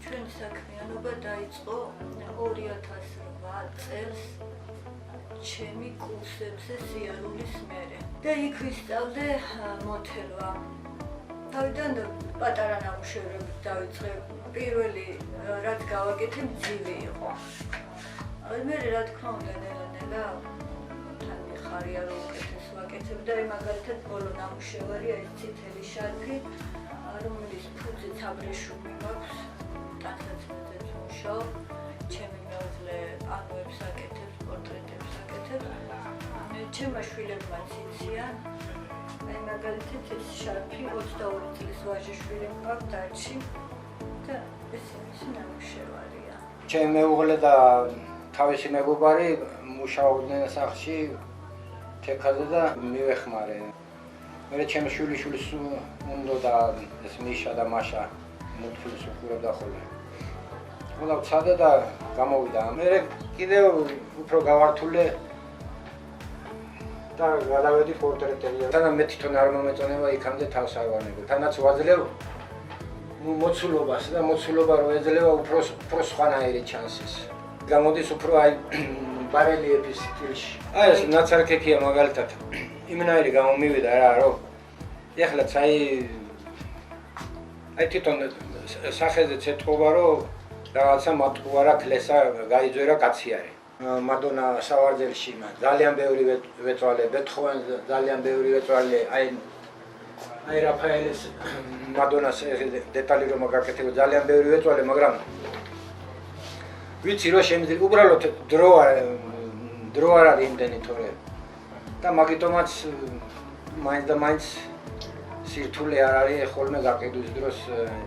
ჩვენი საქმიანობა დაიწყო 2008 წელს ჩემი კურსებზე სიარულის მერე და იქ ვისწავლე მოთელვა. თავიდან პატარა ნამუშევრებით დავიწყე. პირველი რაც გავაკეთე მძივი იყო. მე რა თქმა უნდა ნელა თან მიხარია რომ უკეთეს ვაკეთებ და მაგალითად ბოლო ნამუშევარია ეს წითელი შარფი რომელიც ფუძეც აბრეშუმი მაქვს ტანსაცმელზეც მუშაობ ჩემი მეუღლე პანოებს აკეთებს პორტრეტებს აკეთებს ჩემმა შვილებმაც იციან აი მაგალითად ეს შარფი 22 წლის ვაჟიშვილი მაქვს დარჩი და ეს ნამუშევარია ჩემი მეუღლე და თავისი მეგობარი მუშაობდნენ სახლში თექაზე და მივეხმარე. მე ჩემი შვილიშვილის უნდა და ეს მიშა და მაშა მუთქვილს უყურებდა ხოლმე. ყველა ვცადე და გამოვიდა. მე კიდევ უფრო გავართულე და გადავედი პორტრეტერია. თან მე თვითონ არ მომეწონება იქამდე თავს არ ვანებო. თანაც ვაძლევ მოცულობას და მოცულობა რო ეძლევა უფრო სხვანაირი ჩანს ის. გამოდის უფრო აი ბარელიეფის სტილში. აი ეს ნაცარქექია მაგალითად. იმნაირი გამომივიდა რა რომ ეხლა აი თვითონ სახეზე ცეთყობა რომ რაღაცა მატყუარა ქლესა გაიძვერა კაცი არის. მადონა სავარძელში ძალიან ბევრი ვეწვალე, ბეთჰოვენ ძალიან ბევრი ვეწვალე, აი რაფაელის მადონას დეტალი რომ გაკეთებო ძალიან ბევრი ვეწვალე, მაგრამ ვიცი რომ შემიძლია უბრალოდ დრო არ არის იმდენი თორე და მაგიტომაც მაინც და მაინც სირთულე არ არის ხოლმე გაყიდვის დროს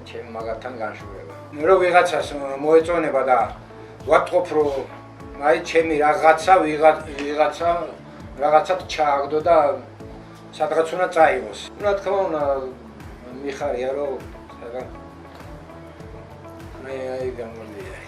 ჩემ მაგათთან განშურება. რომ ვიღაცას მოეწონება და ვატყობ რომ აი ჩემი რაღაცა ჩააგდო და სადღაც უნდა წაიღოს. რა თქმა უნდა მიხარია რომ აი გამოდია.